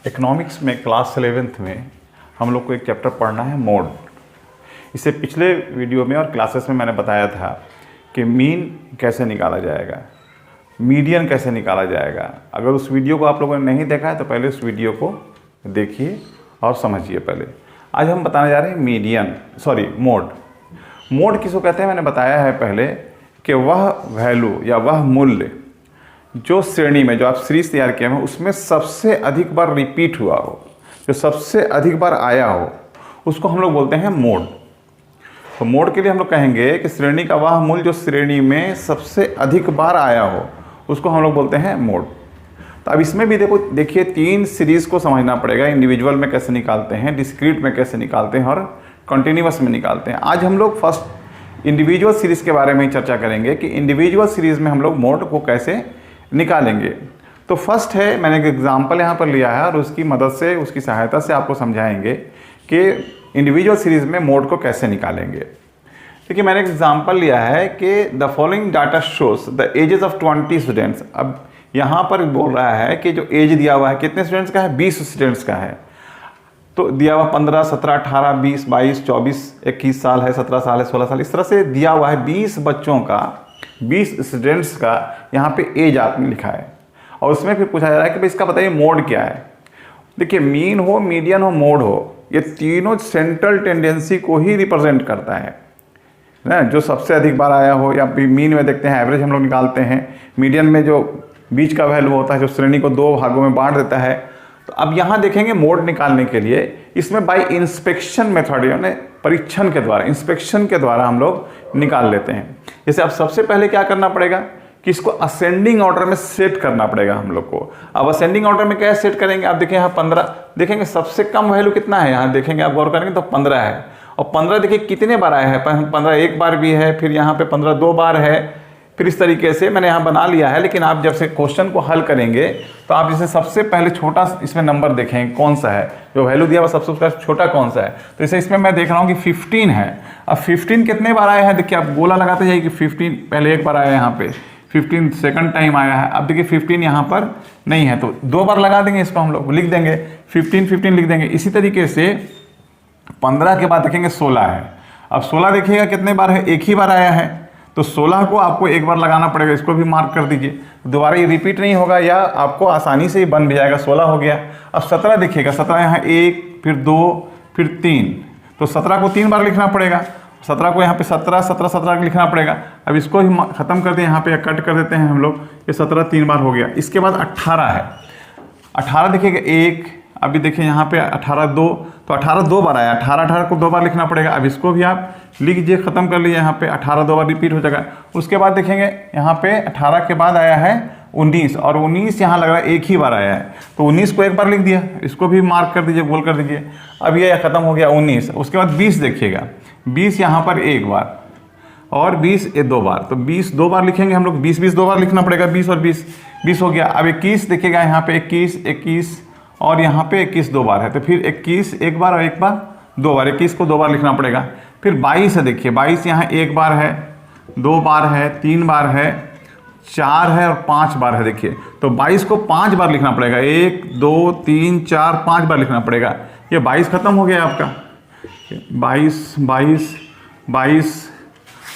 Economics में class 11th में हम लोग को एक चैप्टर पढ़ना है मोड। इससे पिछले वीडियो में और क्लासेस में मैंने बताया था कि मीन कैसे निकाला जाएगा, मीडियन कैसे निकाला जाएगा। अगर उस वीडियो को आप लोगों ने नहीं देखा है तो पहले उस वीडियो को देखिए और समझिए। पहले आज हम बताने जा रहे हैं मोड। मोड किसको कहते हैं मैंने बताया है पहले कि वह वैल्यू या वह मूल्य जो श्रेणी में, जो आप सीरीज तैयार किए हैं उसमें सबसे अधिक बार रिपीट हुआ हो, जो सबसे अधिक बार आया हो, उसको हम लोग बोलते हैं मोड। तो मोड के लिए हम लोग कहेंगे कि श्रेणी का वह मूल्य जो श्रेणी में सबसे अधिक बार आया हो उसको हम लोग बोलते हैं मोड। तो अब इसमें भी देखिए 3 सीरीज को समझना पड़ेगा। इंडिविजुअल में कैसे निकालते हैं, डिस्क्रीट में कैसे निकालते हैं और कंटिन्यूअस में निकालते हैं। आज हम लोग फर्स्ट इंडिविजुअल सीरीज के बारे में ही चर्चा करेंगे कि इंडिविजुअल सीरीज में हम लोग मोड को कैसे निकालेंगे। तो फर्स्ट है, मैंने एक एग्जांपल यहाँ पर लिया है और उसकी मदद से, उसकी सहायता से आपको समझाएंगे कि इंडिविजुअल सीरीज में मोड को कैसे निकालेंगे। देखिए मैंने एक एग्जांपल लिया है कि the following data shows the ages of 20 students. अब यहाँ पर बोल रहा है कि जो एज दिया हुआ है कितने स्टूडेंट्स का है, 20 स्टूडेंट्स का है। तो दिया हुआ 15, 17, 18, 20, 22, 24, 21 साल है, 17 साल है, 16 साल, इस तरह से दिया हुआ है 20 बच्चों का, 20 स्टूडेंट्स का यहाँ पे एज आपने लिखा है। और उसमें फिर पूछा जा रहा है कि भाई इसका बताइए मोड क्या है। देखिए मीन हो, मीडियन हो, मोड हो, ये तीनों सेंट्रल टेंडेंसी को ही रिप्रेजेंट करता है ना। जो सबसे अधिक बार आया हो, या मीन में देखते हैं एवरेज हम लोग निकालते हैं, मीडियन में जो बीच का वैल्यू होता है जो श्रेणी को 2 भागों में बांट देता है। तो अब यहाँ देखेंगे मोड निकालने के लिए इसमें बाय इंस्पेक्शन मेथड यानी परीक्षण के द्वारा, इंस्पेक्शन के द्वारा हम लोग निकाल लेते हैं। जैसे अब सबसे पहले क्या करना पड़ेगा कि इसको असेंडिंग ऑर्डर में सेट करना पड़ेगा हम लोग को। अब असेंडिंग ऑर्डर में क्या सेट करेंगे, आप देखें यहाँ 15 देखेंगे, सबसे कम वैल्यू कितना है यहाँ देखेंगे, आप गौर करेंगे तो 15 है। और 15 देखिए कितने बार आया है, 15 एक बार भी है, फिर यहाँ पे 15 2 बार है। फिर इस तरीके से मैंने यहाँ बना लिया है, लेकिन आप जब से क्वेश्चन को हल करेंगे तो आप जैसे सबसे पहले छोटा इसमें नंबर देखें कौन सा है, जो वैल्यू दिया हुआ सबसे उसका छोटा कौन सा है। तो इसे इसमें मैं देख रहा हूँ कि 15 है। अब 15 कितने बार आया है, देखिए आप गोला लगाते जाइए कि 15 पहले एक बार आया है, यहाँ पे 15 सेकंड टाइम आया है। अब देखिए 15 यहाँ पर नहीं है तो 2 बार लगा देंगे, इसको हम लोग लिख देंगे 15 लिख देंगे। इसी तरीके से 15 के बाद देखेंगे 16 है। अब 16 देखिएगा कितने बार है, एक ही बार आया है, तो 16 को आपको एक बार लगाना पड़ेगा, इसको भी मार्क कर दीजिए। दोबारा ये रिपीट नहीं होगा या आपको आसानी से ही बन भी जाएगा। 16 हो गया। अब 17 देखिएगा, 17 यहाँ 1 फिर 2 फिर 3, तो 17 को 3 बार लिखना पड़ेगा। 17 को यहाँ पे 17 लिखना पड़ेगा। अब इसको ही ख़त्म कर दें, यहाँ पे कट कर देते हैं हम लोग, ये 17 3 बार हो गया। इसके बाद 18 है। 18 देखिएगा 1, अभी देखिए यहाँ पे 18 2, तो 18 2 बार आया, 18 को 2 बार लिखना पड़ेगा। अब इसको भी आप लिख दीजिए, ख़त्म कर लीजिए। यहाँ पे 18 2 बार रिपीट हो जाएगा। उसके बाद देखेंगे यहाँ पे 18 के बाद आया है 19, और 19 यहाँ लग रहा है एक ही बार आया है, तो 19 को एक बार लिख दिया, इसको भी मार्क कर दीजिए, गोल कर दीजिए। अब ये ख़त्म हो गया 19। उसके बाद 20 देखिएगा, 20 यहाँ पर एक बार और 20 ये 2 बार, तो 20 2 बार लिखेंगे हम लोग, 20 2 बार लिखना पड़ेगा। 20 और 20 हो गया। अब 21 देखिएगा, यहाँ पे 21 और यहाँ पे 21 2 बार है, तो फिर 21 एक बार और एक बार 2 बार, 21 को 2 बार लिखना पड़ेगा। फिर 22 है, देखिए 22 यहाँ एक बार है, 2 बार है, 3 बार है, 4 है और 5 बार है। देखिए तो 22 को 5 बार लिखना पड़ेगा, 1 2 3 4 5 बार लिखना पड़ेगा। ये 22 खत्म हो गया आपका, 22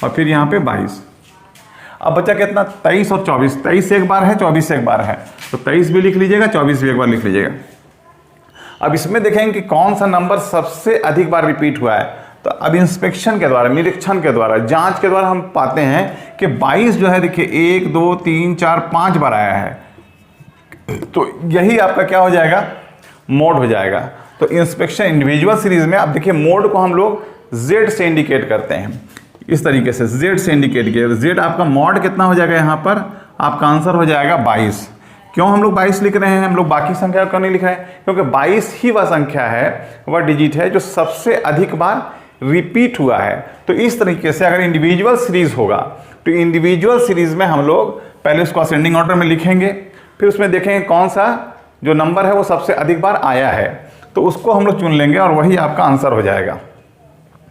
और फिर यहाँ पे 22। अब बचा कितना, 23 और 24। 23 एक बार है, 24 एक बार है, तो 23 भी लिख लीजिएगा, 24 भी एक बार लिख लीजिएगा। अब इसमें देखेंगे कि कौन सा नंबर सबसे अधिक बार रिपीट हुआ है। तो अब इंस्पेक्शन के द्वारा, निरीक्षण के द्वारा, जांच के द्वारा हम पाते हैं कि 22 जो है देखिए 1 2 3 4 5 बार आया है, तो यही आपका क्या हो जाएगा, मोड हो जाएगा। तो इंस्पेक्शन इंडिविजुअल सीरीज में आप देखिए मोड को हम लोग Z से इंडिकेट करते हैं, इस तरीके से Z से इंडिकेट किया। Z आपका मोड कितना हो जाएगा, यहाँ पर आपका आंसर हो जाएगा 22। क्यों हम लोग 22 लिख रहे हैं, हम लोग बाकी संख्या क्यों नहीं लिख रहे हैं, क्योंकि 22 ही वह संख्या है, वह डिजिट है जो सबसे अधिक बार रिपीट हुआ है। तो इस तरीके से अगर इंडिविजुअल सीरीज होगा तो इंडिविजुअल सीरीज में हम लोग पहले उसको असेंडिंग ऑर्डर में लिखेंगे, फिर उसमें देखेंगे कौन सा जो नंबर है वो सबसे अधिक बार आया है, तो उसको हम लोग चुन लेंगे और वही आपका आंसर हो जाएगा।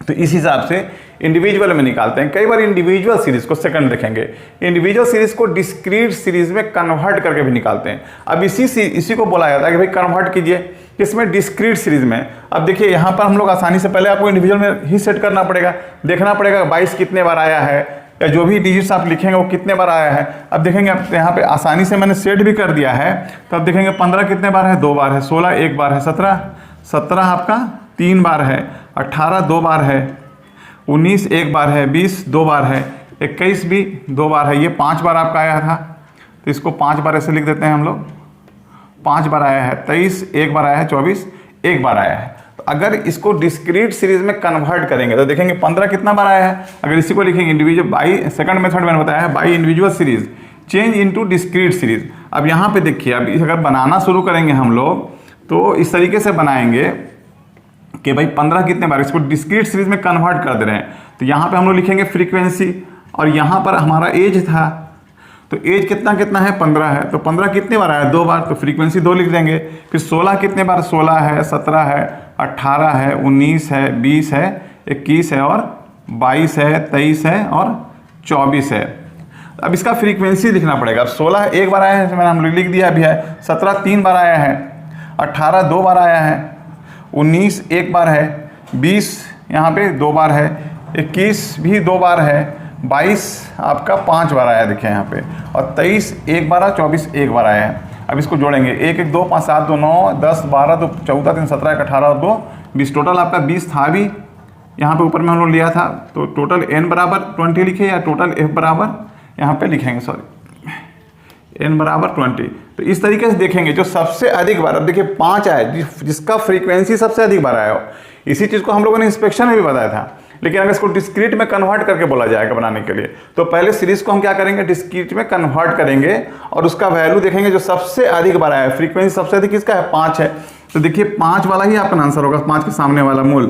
तो इस हिसाब से इंडिविजुअल में निकालते हैं। कई बार इंडिविजुअल सीरीज को, सेकंड देखेंगे, इंडिविजुअल सीरीज को डिस्क्रीट सीरीज में कन्वर्ट करके भी निकालते हैं। अब इसी को बोला जाता है कि भाई कन्वर्ट कीजिए इसमें डिस्क्रीट सीरीज में। अब देखिए यहाँ पर हम लोग आसानी से, पहले आपको इंडिविजुअल में ही सेट करना पड़ेगा, देखना पड़ेगा 22 कितने बार आया है, या जो भी डिजिट्स आप लिखेंगे वो कितने बार आया है। अब देखेंगे, अब यहाँ पे आसानी से मैंने सेट भी कर दिया है, तो अब देखेंगे 15 कितने बार है, 2 बार है, 16 1 बार है, 17 आपका 3 बार है, 18 2 बार है, 19 1 बार है, 20 2 बार है, 21 भी 2 बार है, ये 5 बार आपका आया था, तो इसको 5 बार ऐसे लिख देते हैं हम लोग, 5 बार आया है। 23 1 बार आया है, 24 1 बार आया है। तो अगर इसको डिस्क्रीट सीरीज में कन्वर्ट करेंगे तो देखेंगे 15 कितना बार आया है। अगर इसी को लिखेंगे इंडिविजुअल बाई, सेकंड मेथड मैंने बताया है, by individual series change into discrete series. अब यहाँ पे देखिए, अब अगर बनाना शुरू करेंगे हम लोग तो इस तरीके से बनाएंगे कि भाई 15 कितने बार, इसको डिस्क्रीट सीरीज में कन्वर्ट कर दे रहे हैं। तो यहाँ पे हम लोग लिखेंगे फ्रीक्वेंसी, और यहाँ पर हमारा एज था, तो एज कितना कितना है, 15 है, तो 15 कितने बार आया, 2 बार, तो फ्रीक्वेंसी 2 लिख देंगे। फिर 16 कितने बार, 16 है, 17 है, 18 है, 19 है, 20 है, 21 है, और 22 है, 23 है, और 24 है। अब इसका फ्रीक्वेंसी लिखना पड़ेगा। अब 16 1 बार आया है, मैंने हम लिख दिया अभी है, 17 3 बार आया है, 18 2 बार आया है, 19 1 बार है, 20 यहाँ पे 2 बार है, 21 भी 2 बार है, 22 आपका 5 बार आया देखिए यहाँ पे, और 23 1 बार, 24 1 बार आया है। अब इसको जोड़ेंगे, 1 1 2 5 7 2 9 10 12 2 14 3 17 18 और 2 20, टोटल आपका 20 था भी यहाँ पे ऊपर में हम लोग लिया था। तो टोटल n बराबर 20 लिखे, या टोटल f बराबर यहाँ पे लिखेंगे, सॉरी n बराबर 20। तो इस तरीके से देखेंगे जो सबसे अधिक बार, अब देखिए 5 आया, जिसका फ्रीक्वेंसी सबसे अधिक बार आया हो। इसी चीज़ को हम लोगों ने इंस्पेक्शन में भी बताया था। लेकिन अगर इसको डिस्क्रीट में कन्वर्ट करके बोला जाएगा बनाने के लिए, तो पहले सीरीज को हम क्या करेंगे, डिस्क्रीट में कन्वर्ट करेंगे और उसका वैल्यू देखेंगे जो सबसे अधिक बार आया है। फ्रीक्वेंसी सबसे अधिक किसका है, 5 है, तो देखिए 5 वाला ही आपका आंसर होगा, 5 के सामने वाला मूल।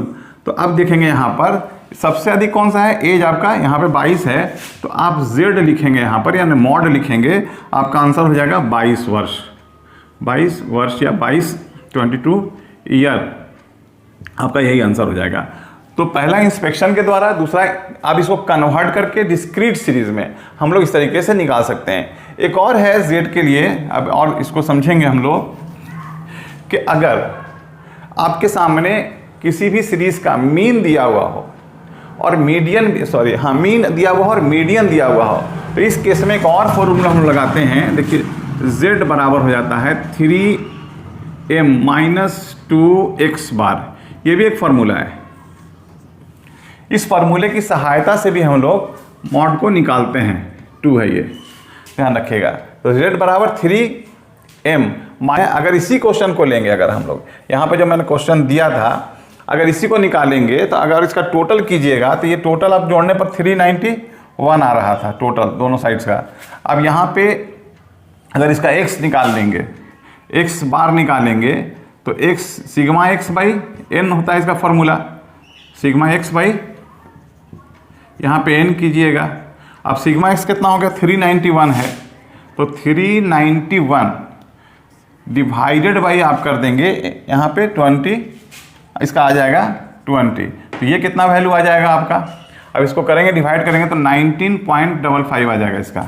तो अब देखेंगे यहाँ पर सबसे अधिक कौन सा है, एज आपका यहाँ पे 22 है, तो आप जेड लिखेंगे यहाँ पर, यानी मॉड लिखेंगे, आपका आंसर हो जाएगा 22 वर्ष, 22 वर्ष या 22 ईयर, आपका यही आंसर हो जाएगा। तो पहला इंस्पेक्शन के द्वारा, दूसरा आप इसको कन्वर्ट करके डिस्क्रीट सीरीज में हम लोग इस तरीके से निकाल सकते हैं। एक और है जेड के लिए, अब और इसको समझेंगे हम लोग कि अगर आपके सामने किसी भी सीरीज का मीन दिया हुआ हो और मीडियन, सॉरी हाँ, मीन दिया हुआ हो और मीडियन दिया हुआ हो, तो इस केस में एक और फॉर्मूला हम लगाते हैं। देखिए z बराबर हो जाता है 3m - 2x बार, ये भी एक फार्मूला है। इस फार्मूले की सहायता से भी हम लोग मॉड को निकालते हैं, 2 है ये, ध्यान रखिएगा। तो z बराबर 3m, अगर इसी क्वेश्चन को लेंगे, अगर हम लोग यहाँ पे जो मैंने क्वेश्चन दिया था, अगर इसी को निकालेंगे तो अगर इसका टोटल कीजिएगा तो ये टोटल आप जोड़ने पर 391 आ रहा था टोटल दोनों साइड्स का। अब यहाँ पे अगर इसका x निकाल देंगे, x बार निकालेंगे, तो x sigma x by n होता है इसका फॉर्मूला, सिग्मा x बाई यहाँ पे n कीजिएगा। अब सिग्मा x कितना हो गया, 391 है, तो 391 डिवाइडेड बाई आप कर देंगे यहाँ पे 20, इसका आ जाएगा 20, तो ये कितना वैल्यू आ जाएगा आपका। अब इसको करेंगे, डिवाइड करेंगे तो 19.55 आ जाएगा इसका।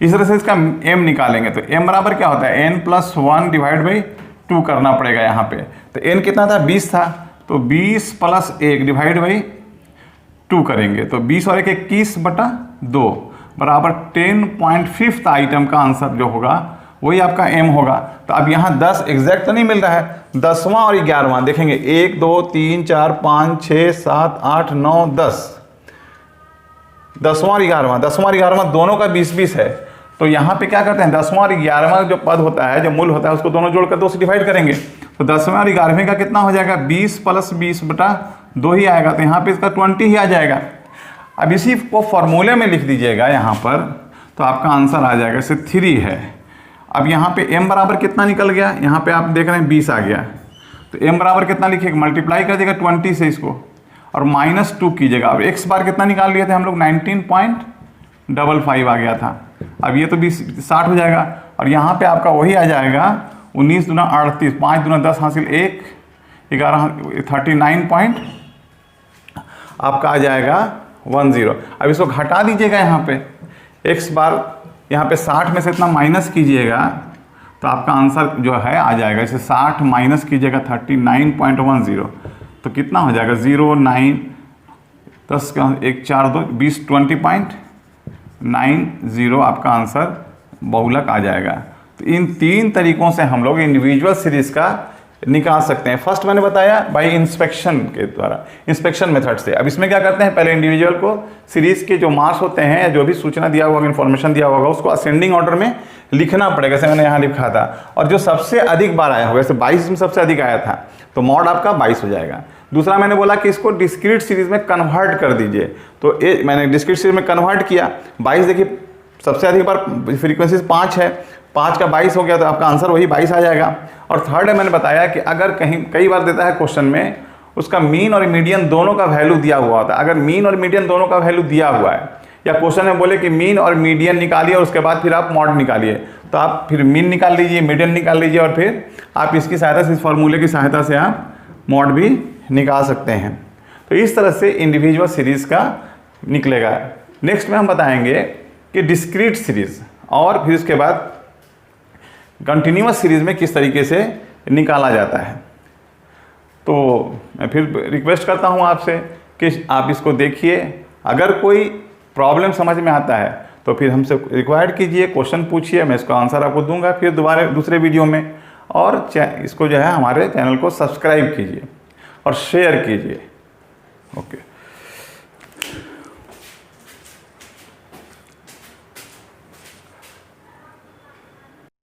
इस तरह से इसका m निकालेंगे, तो m बराबर क्या होता है, n+1 डिवाइड बाई 2 करना पड़ेगा यहाँ पे। तो n कितना था, 20 था, तो 20 + 1 डिवाइड बाई 2 करेंगे, तो 20 और 1 21/2 बराबर 10.5 आइटम का आंसर जो होगा वही आपका m होगा। तो अब यहाँ 10 एग्जैक्ट तो नहीं मिल रहा है, 10वां और 11वां देखेंगे, 1 2 3 4 5 6 7 8 9 10, 10वां और 11वां, 10वां और 11वां दोनों का 20-20 है। तो यहाँ पे क्या करते हैं, 10वां और 11वां जो पद होता है, जो मूल होता है, उसको दोनों जोड़कर 2 से डिवाइड करेंगे, तो 10वें और 11वें का कितना हो जाएगा, 20 + 20/2 ही आएगा, तो यहाँ पे इसका 20 ही आ जाएगा। अब इसी को फॉर्मूले में लिख दीजिएगा यहाँ पर, तो आपका आंसर आ जाएगा, इसे 3 है। अब यहाँ पे m बराबर कितना निकल गया, यहाँ पे आप देख रहे हैं 20 आ गया, तो m बराबर कितना लिखिएगा, मल्टीप्लाई कर दीजिएगा 20 से इसको, और -2 कीजिएगा। अब x बार कितना निकाल लिए थे हम लोग, 19.55 आ गया था। अब ये तो 60 हो जाएगा, और यहाँ पे आपका वही आ जाएगा 19 दूना 38, 5 दूना 10 हासिल 1, 11 39. आपका आ जाएगा 10। अब इसको घटा दीजिएगा यहाँ पे, x बार यहाँ पे 60 में से इतना माइनस कीजिएगा तो आपका आंसर जो है आ जाएगा। इसे 60 माइनस कीजिएगा 39.10 तो कितना हो जाएगा 0 9 10 का 1 4 2 20 20.90 आपका आंसर बहुलक आ जाएगा। तो इन 3 तरीकों से हम लोग इंडिविजुअल सीरीज का निकाल सकते हैं। फर्स्ट मैंने बताया बाय इंस्पेक्शन के द्वारा, इंस्पेक्शन मेथड से। अब इसमें क्या करते हैं, पहले इंडिविजुअल को सीरीज के जो मार्क्स होते हैं, जो भी सूचना दिया हुआ, इन्फॉर्मेशन दिया होगा, उसको असेंडिंग ऑर्डर में लिखना पड़ेगा, जैसे मैंने यहाँ लिखा था। और जो सबसे अधिक बार आया होगा, जैसे 22 में सबसे अधिक आया था तो मॉड आपका 22 हो जाएगा। दूसरा मैंने बोला कि इसको डिस्क्रीट सीरीज में कन्वर्ट कर दीजिए, तो मैंने डिस्क्रीट सीरीज में कन्वर्ट किया। 22 देखिए सबसे अधिक बार फ्रीक्वेंसी 5 है, 5 का 22 हो गया तो आपका आंसर वही 22 आ जाएगा। और थर्ड है मैंने बताया कि अगर कई बार देता है क्वेश्चन में, उसका मीन और मीडियन दोनों का वैल्यू दिया हुआ होता है। अगर मीन और मीडियन दोनों का वैल्यू दिया हुआ है, या क्वेश्चन में बोले कि मीन और मीडियन निकालिए और उसके बाद फिर आप मॉड निकालिए, तो आप फिर मीन निकाल लीजिए, मीडियन निकाल लीजिए, और फिर आप इसकी सहायता से, इस फॉर्मूले की सहायता से आप मॉड भी निकाल सकते हैं। तो इस तरह से इंडिविजुअल सीरीज का निकलेगा। नेक्स्ट में हम बताएंगे कि डिस्क्रीट सीरीज और फिर उसके बाद कंटिन्यूअस सीरीज में किस तरीके से निकाला जाता है। तो मैं फिर रिक्वेस्ट करता हूं आपसे कि आप इसको देखिए। अगर कोई प्रॉब्लम समझ में आता है तो फिर हमसे रिक्वायर्ड कीजिए, क्वेश्चन पूछिए, मैं इसका आंसर आपको दूंगा फिर दोबारा दूसरे वीडियो में। और इसको जो है हमारे चैनल को सब्सक्राइब कीजिए और शेयर कीजिए। ओके।